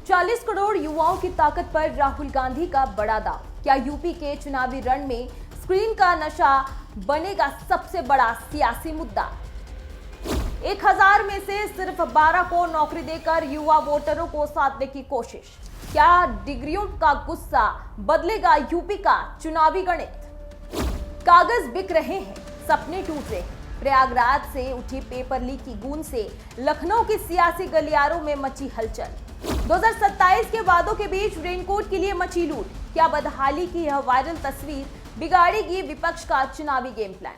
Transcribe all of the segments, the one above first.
40 करोड़ युवाओं की ताकत पर राहुल गांधी का बड़ा दाव। क्या यूपी के चुनावी रण में स्क्रीन का नशा बनेगा सबसे बड़ा सियासी मुद्दा? 1000 में से सिर्फ 12 को नौकरी देकर युवा वोटरों को साधने की कोशिश। क्या डिग्रियों का गुस्सा बदलेगा यूपी का चुनावी गणित? कागज बिक रहे हैं, सपने टूट रहे हैं। प्रयागराज से उठी पेपर लीक की गूंज से लखनऊ की सियासी गलियारों में मची हलचल। 2027 के वादों के बीच रेनकोट के लिए मची लूट। क्या बदहाली की यह वायरल तस्वीर बिगाड़ेगी विपक्ष का चुनावी गेम प्लान?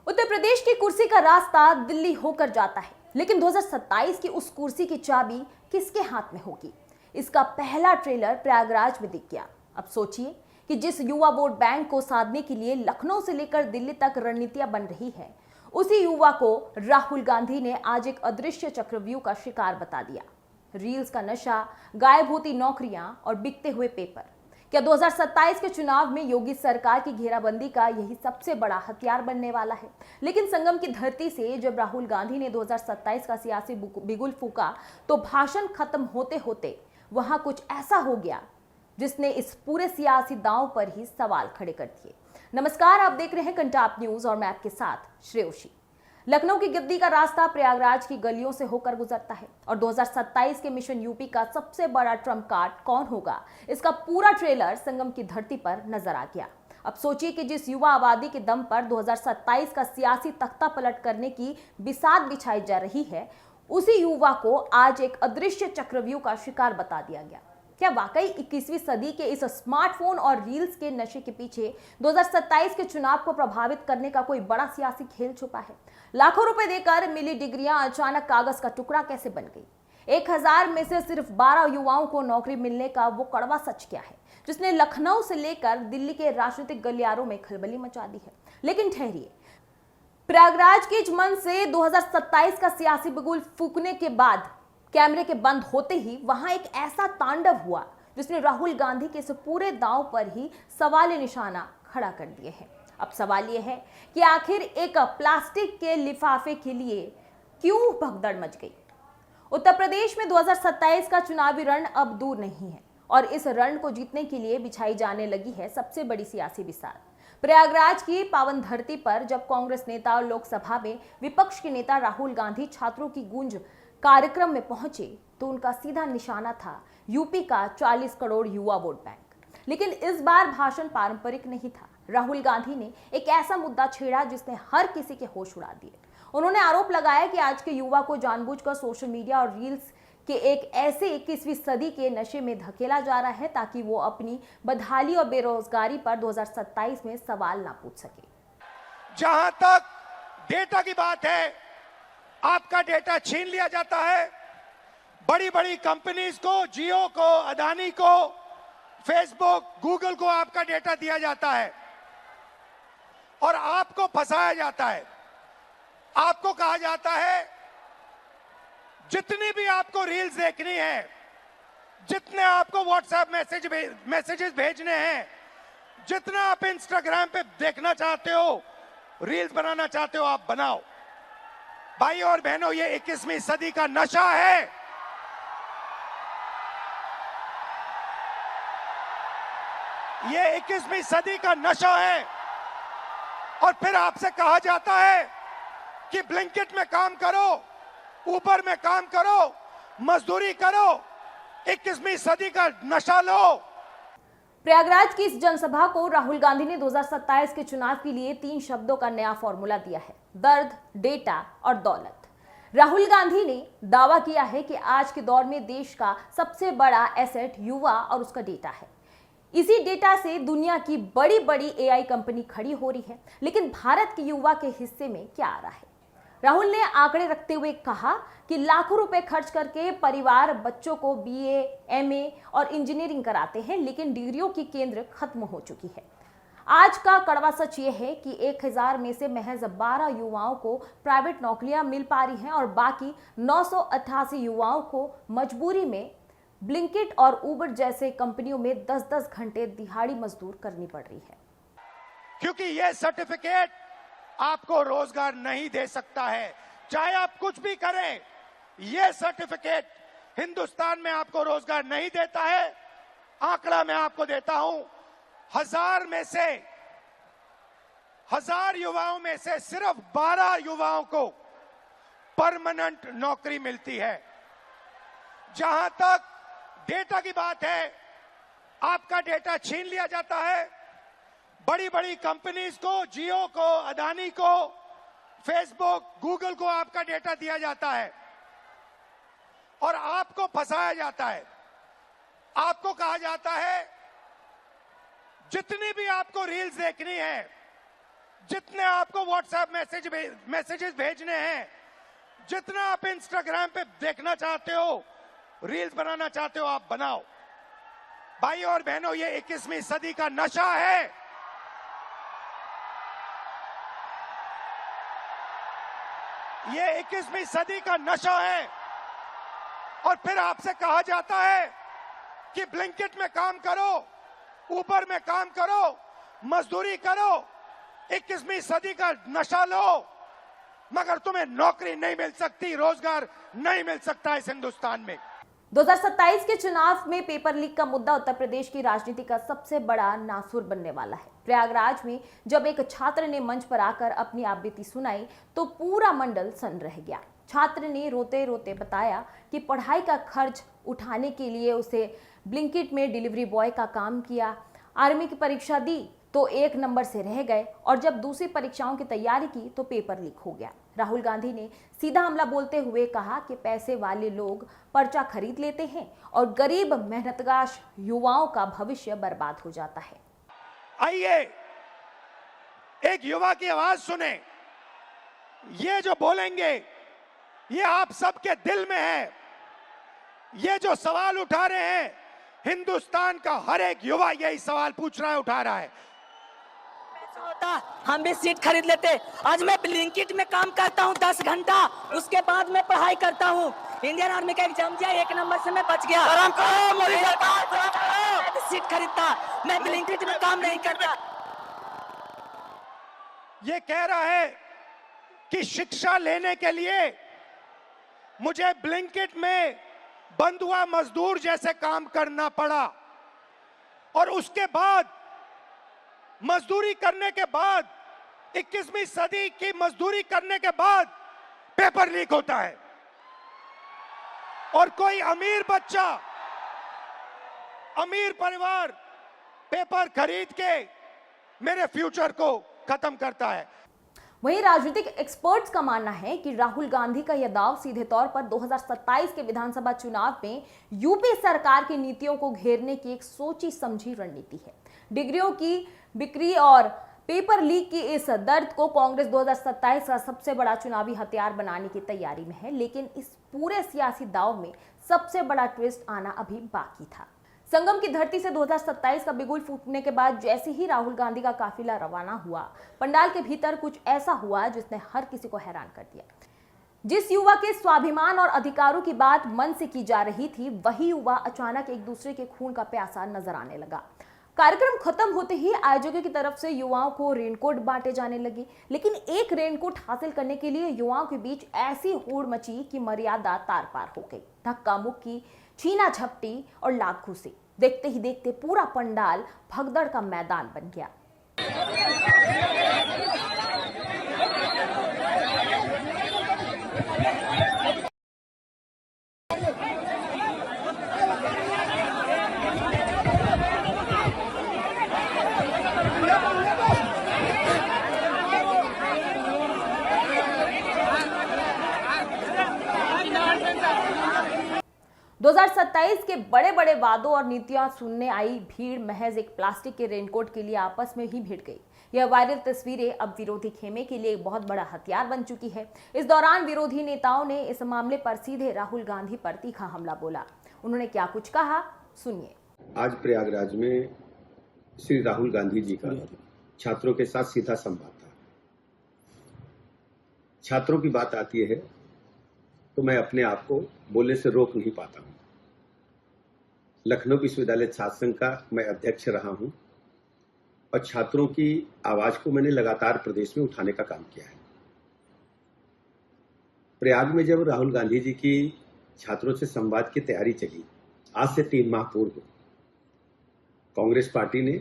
उत्तर प्रदेश की कुर्सी का रास्ता दिल्ली होकर जाता है, लेकिन 2027 की उस कुर्सी की चाबी किसके हाथ में होगी? इसका पहला ट्रेलर प्रयागराज में दिख गया। अब सोचिए कि जिस युवा वोट बैंक को साधने के लिए लखनऊ से लेकर दिल्ली तक रणनीतियां बन रही है, उसी युवा को राहुल गांधी ने आज एक अदृश्य चक्रव्यूह का शिकार बता दिया। रील्स का नशा, गायब होती नौकरियां और बिकते हुए पेपर। क्या 2027 के चुनाव में योगी सरकार की घेराबंदी का यही सबसे बड़ा हथियार बनने वाला है? लेकिन संगम की धरती से जब राहुल गांधी ने 2027 का सियासी बिगुल फूका, तो भाषण खत्म होते होते वहां कुछ ऐसा हो गया जिसने इस पूरे सियासी दांव पर ही सवाल खड़े कर दिए। नमस्कार, आप देख रहे हैं कंटाप न्यूज और मैं आपके साथ श्रेयोशी। लखनऊ की गद्दी का रास्ता प्रयागराज की गलियों से होकर गुजरता है और 2027 के मिशन यूपी का सबसे बड़ा ट्रम्प कार्ड कौन होगा, इसका पूरा ट्रेलर संगम की धरती पर नजर आ गया। अब सोचिए कि जिस युवा आबादी के दम पर 2027 का सियासी तख्ता पलट करने की बिसात बिछाई जा रही है, उसी युवा को आज एक अदृश्य चक्रव्यूह का शिकार बता दिया गया। क्या वाकई 21वीं सदी के इस स्मार्टफोन और रील्स के नशे के पीछे 2027 के चुनाव को प्रभावित करने का कोई बड़ा सियासी खेल छुपा है? लाखों रुपए देकर मिली डिग्रियां अचानक कागज का टुकड़ा कैसे बन गई? 1000 में से सिर्फ 12 युवाओं को नौकरी मिलने का वो कड़वा सच क्या है, जिसने लखनऊ से लेकर दिल्ली के राजनीतिक गलियारों में खलबली मचा दी है? लेकिन ठहरिए, प्रयागराज के इस मंच से 2027 का सियासी बिगुल फूकने के बाद कैमरे के बंद होते ही वहां एक ऐसा तांडव हुआ जिसने राहुल गांधी के इस पूरे दांव पर ही सवाल निशाना खड़ा कर दिए हैं। अब सवाल यह है कि आखिर एक प्लास्टिक के लिफाफे के लिए क्यों भगदड़ मच गई? उत्तर प्रदेश में 2027 का चुनावी रण अब दूर नहीं है और इस रण को जीतने के लिए बिछाई जाने लगी है सबसे बड़ी सियासी बिसात। प्रयागराज की पावन धरती पर जब कांग्रेस नेता और लोकसभा में विपक्ष के नेता राहुल गांधी छात्रों की गूंज कार्यक्रम में पहुंचे, तो उनका सीधा निशाना था यूपी का 40 करोड़ युवा वोट बैंक। लेकिन इस बार भाषण पारंपरिक नहीं था। राहुल गांधी ने एक ऐसा मुद्दा छेड़ा जिसने हर किसी के होश उड़ा दिए। उन्होंने आरोप लगाया कि आज के युवा को जानबूझकर सोशल मीडिया और रील्स के एक ऐसे 21वीं सदी के नशे में धकेला जा रहा है ताकि वो अपनी बदहाली और बेरोजगारी पर 2027 में सवाल ना पूछ सके। जहां तक डेटा की बात है, आपका डेटा छीन लिया जाता है। बड़ी बड़ी कंपनीज को, जियो को, अदानी को, फेसबुक, गूगल को आपका डेटा दिया जाता है और आपको फंसाया जाता है। आपको कहा जाता है जितनी भी आपको रील्स देखनी है, जितने आपको व्हाट्सएप मैसेजेस भेजने हैं, जितना आप इंस्टाग्राम पे देखना चाहते हो, रील्स बनाना चाहते हो, आप बनाओ। भाई और बहनों, ये 21वीं सदी का नशा है। ये 21वीं सदी का नशा है। और फिर आपसे कहा जाता है कि ब्लिंकिट में काम करो, ऊबर में काम करो, मजदूरी करो, 21वीं सदी का नशा लो। प्रयागराज की इस जनसभा को राहुल गांधी ने 2027 के चुनाव के लिए 3 शब्दों का नया फॉर्मूला दिया है: दर्द, डेटा और दौलत। राहुल गांधी ने दावा किया है कि आज के दौर में देश का सबसे बड़ा एसेट युवा और उसका डेटा है। इसी डेटा से दुनिया की बड़ी बड़ी एआई कंपनी खड़ी हो रही है। लेकिन भारत के युवा के हिस्से में क्या आ रहा है? राहुल ने आंकड़े रखते हुए कहा कि लाखों रुपए खर्च करके परिवार बच्चों को बीए, एमए और इंजीनियरिंग कराते हैं, लेकिन डिग्रियों की केंद्र खत्म हो चुकी है। आज का कड़वा सच ये है कि 1000 में से महज 12 युवाओं को प्राइवेट नौकरियां मिल पा रही हैं और बाकी 988 युवाओं को मजबूरी में ब्लिंकिट और उबर जैसे कंपनियों में 10-10 घंटे दिहाड़ी मजदूर करनी पड़ रही है। क्योंकि यह सर्टिफिकेट आपको रोजगार नहीं दे सकता है, चाहे आप कुछ भी करें। यह सर्टिफिकेट हिंदुस्तान में आपको रोजगार नहीं देता है। आंकड़ा मैं आपको देता हूं, 1000 युवाओं में से सिर्फ 12 युवाओं को परमानेंट नौकरी मिलती है। जहां तक डेटा की बात है, आपका डेटा छीन लिया जाता है। बड़ी बड़ी कंपनीज को, जियो को, अदानी को, फेसबुक, गूगल को आपका डेटा दिया जाता है और आपको फंसाया जाता है। आपको कहा जाता है जितनी भी आपको रील्स देखनी है, जितने आपको व्हाट्सएप मैसेजेस भेजने हैं, जितना आप इंस्टाग्राम पे देखना चाहते हो, रील्स बनाना चाहते हो, आप बनाओ। भाई और बहनों, ये 21वीं सदी का नशा है। ये 21वीं सदी का नशा है। और फिर आपसे कहा जाता है कि ब्लिंकिट में काम करो, ऊबर में काम करो, मजदूरी करो, 21वीं सदी का नशा लो, मगर तुम्हें नौकरी नहीं मिल सकती, रोजगार नहीं मिल सकता इस हिंदुस्तान में। 2027 के चुनाव में पेपर लीक का मुद्दा उत्तर प्रदेश की राजनीति का सबसे बड़ा नासुर बनने वाला है। प्रयागराज में जब एक छात्र ने मंच पर आकर अपनी आपबीती सुनाई तो पूरा मंडल सन्न रह गया। छात्र ने रोते रोते बताया कि पढ़ाई का खर्च उठाने के लिए उसे ब्लिंकिट में डिलीवरी बॉय का काम किया, आर्मी की परीक्षा दी तो 1 नंबर से रह गए और जब दूसरी परीक्षाओं की तैयारी की तो पेपर लीक हो गया। राहुल गांधी ने सीधा हमला बोलते हुए कहा कि पैसे वाले लोग पर्चा खरीद लेते हैं और गरीब मेहनतगाश युवाओं का भविष्य बर्बाद हो जाता है। आइए एक युवा की आवाज सुने। ये जो बोलेंगे ये आप सबके दिल में है। ये जो सवाल उठा रहे हैं, हिंदुस्तान का हर एक युवा यही सवाल पूछ रहा है, उठा रहा है। होता हम भी सीट खरीद लेते। आज मैं ब्लिंकिट में काम करता हूँ 10 घंटा, उसके बाद मैं पढ़ाई करता हूँ। इंडियन आर्मी का एग्जाम दिया, 1 नंबर से मैं बच गया। मैं सीट खरीदता, मैं ब्लिंकिट में काम नहीं करता। ये कह रहा है कि शिक्षा लेने के लिए मुझे ब्लिंकिट में बंधुआ मजदूर जैसे काम करना पड़ा और उसके बाद मजदूरी करने के बाद 21वीं सदी की मजदूरी करने के बाद पेपर लीक होता है और कोई अमीर बच्चा, अमीर परिवार पेपर खरीद के मेरे फ्यूचर को खत्म करता है। वहीं राजनीतिक एक्सपर्ट्स का मानना है कि राहुल गांधी का यह दाव सीधे तौर पर 2027 के विधानसभा चुनाव में यूपी सरकार की नीतियों को घेरने की एक सोची समझी रणनीति है। डिग्रियों की बिक्री और पेपर लीक की इस दर्द को कांग्रेस 2027 का सबसे बड़ा चुनावी हथियार बनाने की तैयारी में है, लेकिन इस पूरे सियासी दाव में सबसे बड़ा ट्विस्ट आना अभी बाकी था। संगम की धरती से 2027 का बिगुल फूटने के बाद जैसे ही राहुल गांधी का काफिला रवाना हुआ, पंडाल के भीतर कुछ ऐसा हुआ जिसने हर किसी को हैरान कर दिया। जिस युवा के स्वाभिमान और अधिकारों की बात मन से की जा रही थी, वही युवा अचानक एक दूसरे के खून का प्यासा नजर आने लगा। कार्यक्रम खत्म होते ही आयोजकों की तरफ से युवाओं को रेनकोट बांटे जाने लगे, लेकिन एक रेनकोट हासिल करने के लिए युवाओं के बीच ऐसी होड़ मची कि मर्यादा तार पार हो गई। धक्का मुक्की, छीना झपटी और लात घूंसी, देखते ही देखते पूरा पंडाल भगदड़ का मैदान बन गया। 2027 के बड़े बड़े वादों और नीतियां सुनने आई भीड़ महज एक प्लास्टिक के रेनकोट के लिए आपस में ही भिड़ गई। यह वायरल तस्वीरें अब विरोधी खेमे के लिए एक बहुत बड़ा हथियार बन चुकी है। इस दौरान विरोधी नेताओं ने इस मामले पर सीधे राहुल गांधी पर तीखा हमला बोला। उन्होंने क्या कुछ कहा, सुनिए। आज प्रयागराज में श्री राहुल गांधी जी का छात्रों के साथ सीधा संवाद था। छात्रों की बात आती है तो मैं अपने आप को बोलने से रोक नहीं पाता हूं। लखनऊ विश्वविद्यालय छात्र संघ का मैं अध्यक्ष रहा हूं और छात्रों की आवाज को मैंने लगातार प्रदेश में उठाने का काम किया है। प्रयाग में जब राहुल गांधी जी की छात्रों से संवाद की तैयारी चली। आज से 3 माह पूर्व कांग्रेस पार्टी ने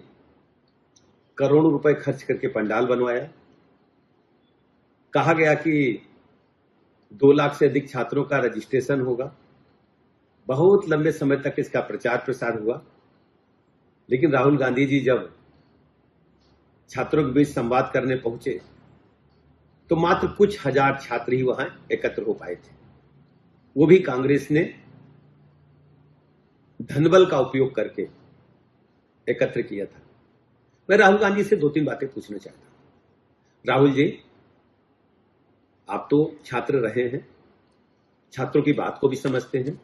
करोड़ों रुपए खर्च करके पंडाल बनवाया। कहा गया कि 2 लाख से अधिक छात्रों का रजिस्ट्रेशन होगा। बहुत लंबे समय तक इसका प्रचार प्रसार हुआ, लेकिन राहुल गांधी जी जब छात्रों के बीच संवाद करने पहुंचे तो मात्र कुछ हजार छात्र ही वहां एकत्र हो पाए थे। वो भी कांग्रेस ने धनबल का उपयोग करके एकत्र किया था। मैं राहुल गांधी से 2-3 बातें पूछना चाहता हूं। राहुल जी, आप तो छात्र रहे हैं, छात्रों की बात को भी समझते हैं।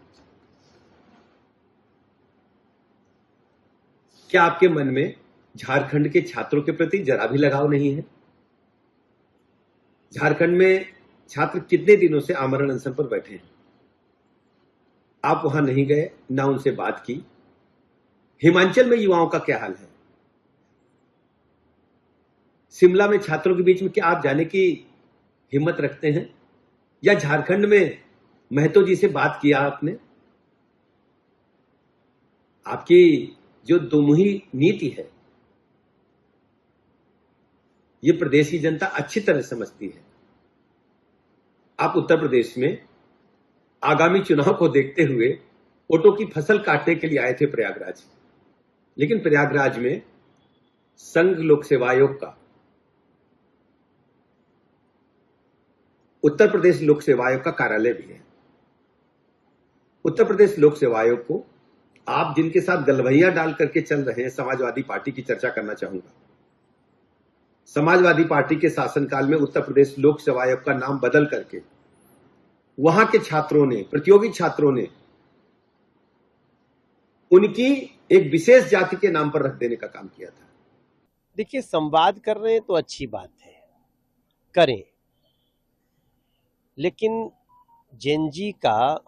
क्या आपके मन में झारखंड के छात्रों के प्रति जरा भी लगाव नहीं है? झारखंड में छात्र कितने दिनों से आमरण अनशन पर बैठे हैं। आप वहां नहीं गए, ना उनसे बात की। हिमाचल में युवाओं का क्या हाल है? शिमला में छात्रों के बीच में क्या आप जाने की हिम्मत रखते हैं? या झारखंड में महतो जी से बात किया आपने? आपकी जो दोमुही नीति है, ये प्रदेश की जनता अच्छी तरह समझती है। आप उत्तर प्रदेश में आगामी चुनाव को देखते हुए ओटो की फसल काटने के लिए आए थे प्रयागराज, लेकिन प्रयागराज में संघ लोक सेवा आयोग का, उत्तर प्रदेश लोक सेवा आयोग का कार्यालय भी है। उत्तर प्रदेश लोक सेवा आयोग को आप जिनके साथ गलवैया डाल करके चल रहे हैं, समाजवादी पार्टी की चर्चा करना चाहूंगा। समाजवादी पार्टी के शासनकाल में उत्तर प्रदेश लोक सेवा आयोग का नाम बदल करके वहां के छात्रों ने, प्रतियोगी छात्रों ने उनकी एक विशेष जाति के नाम पर रख देने का काम किया था। देखिए, संवाद कर रहे हैं तो अच्छी बात है, करें, लेकिन जेनजी का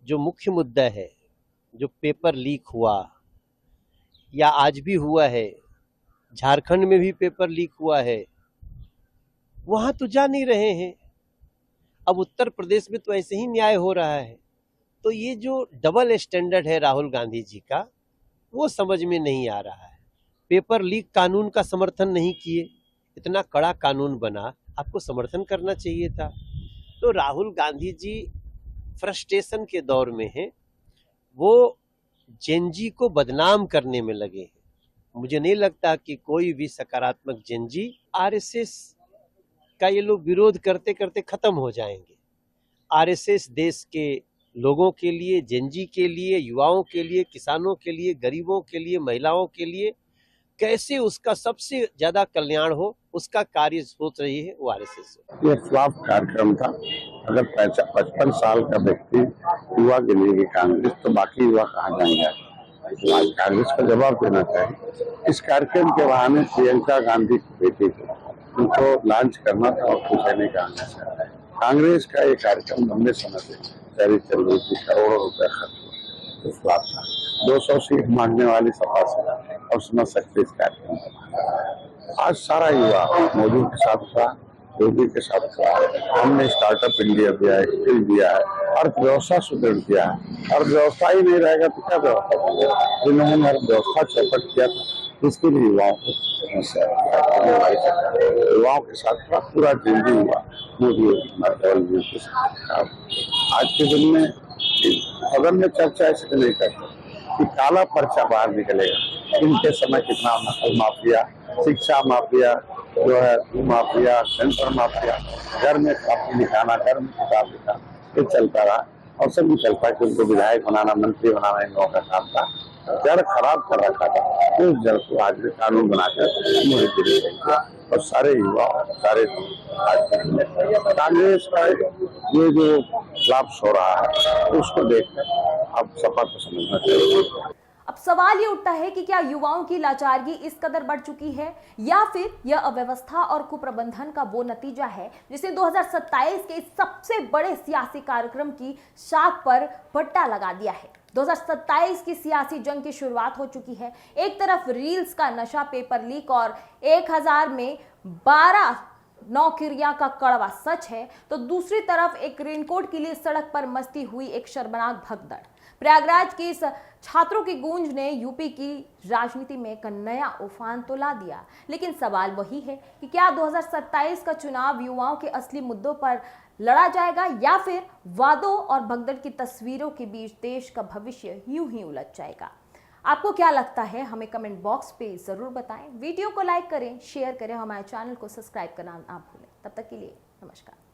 जो मुख्य मुद्दा है, जो पेपर लीक हुआ या आज भी हुआ है, झारखंड में भी पेपर लीक हुआ है, वहां तो जा नहीं रहे हैं। अब उत्तर प्रदेश में तो ऐसे ही न्याय हो रहा है। तो ये जो डबल स्टैंडर्ड है राहुल गांधी जी का, वो समझ में नहीं आ रहा है। पेपर लीक कानून का समर्थन नहीं किए, इतना कड़ा कानून बना, आपको समर्थन करना चाहिए था। तो राहुल गांधी जी फ्रस्ट्रेशन के दौर में हैं, वो जेनजी को बदनाम करने में लगे हैं। मुझे नहीं लगता कि कोई भी सकारात्मक जेनजी, आरएसएस का ये लोग विरोध करते करते खत्म हो जाएंगे। आरएसएस देश के लोगों के लिए, जेनजी के लिए, युवाओं के लिए, किसानों के लिए, गरीबों के लिए, महिलाओं के लिए कैसे उसका सबसे ज्यादा कल्याण हो, उसका कार्य सोच रही है वो आरएसएस। ये फ्लॉप कार्यक्रम था। अगर 55 साल का व्यक्ति युवा के लिए कांग्रेस, तो बाकी युवा कहाँ जाएंगे? आज कांग्रेस को जवाब देना चाहिए। इस कार्यक्रम के बहाने प्रियंका गांधी की बेटी को उनको लॉन्च करना था और कुछ नहीं कहना चाहता है। कांग्रेस का ये कार्यक्रम लंबे समय से जारी चल रही थी, करोड़ों रुपए खर्च हुआ था। 200 सीट मांगने वाली सपा से और समझ सकते इस कार्यक्रम। आज सारा युवा मोदी के साथ था, योगी के साथ था। हमने स्टार्टअप इंडिया दिया है, स्किल दिया है, अर्थव्यवस्था सुदृढ़ किया है। अर्थव्यवस्था ही नहीं रहेगा तो क्या व्यवस्था होगा? जिन्होंने अर्थव्यवस्था चौपट किया था, इसके लिए युवाओं के साथ पूरा जिंदगी हुआ मोदी के साथ। आज के दिन में सदन में चर्चा ऐसे नहीं करते कि काला पर्चा बाहर निकलेगा। इनके समय कितना नकल माफिया, शिक्षा माफिया, जो है माफिया, सेंटर माफिया, घर में कॉपी लिखाना, घर में किताब लिखाना, ये चलता रहा और सभी चलता कि उनको विधायक बनाना, मंत्री बनाना इन लोगों का काम था। जड़ खराब कर रखा था, उस जड़ को आज भी कानून बनाकर और सारे युवा, सारे कांग्रेस का ये जो लाभ हो रहा है उसको देखकर अब सपा को समझना चाहिए। अब सवाल ये उठता है कि क्या युवाओं की लाचारगी इस कदर बढ़ चुकी है या फिर यह अव्यवस्था और कुप्रबंधन का वो नतीजा है जिसने 2027 के सबसे बड़े सियासी कार्यक्रम की शाख पर पट्टा लगा दिया है। 2027 की सियासी जंग की शुरुआत हो चुकी है। एक तरफ रील्स का नशा, पेपर लीक और 1000 में 12 नौकरियां का कड़वा सच है तो दूसरी तरफ एक रेनकोट के लिए सड़क पर मस्ती हुई एक शर्मनाक भगदड़। प्रयागराज की इस छात्रों की गूंज ने यूपी की राजनीति में एक नया उफान तो ला दिया, लेकिन सवाल वही है कि क्या 2027 का चुनाव युवाओं के असली मुद्दों पर लड़ा जाएगा या फिर वादों और भगदड़ की तस्वीरों के बीच देश का भविष्य यूं ही उलझ जाएगा। आपको क्या लगता है हमें कमेंट बॉक्स पे जरूर बताएं। वीडियो को लाइक करें, शेयर करें, हमारे चैनल को सब्सक्राइब करना ना भूलें। तब तक के लिए नमस्कार।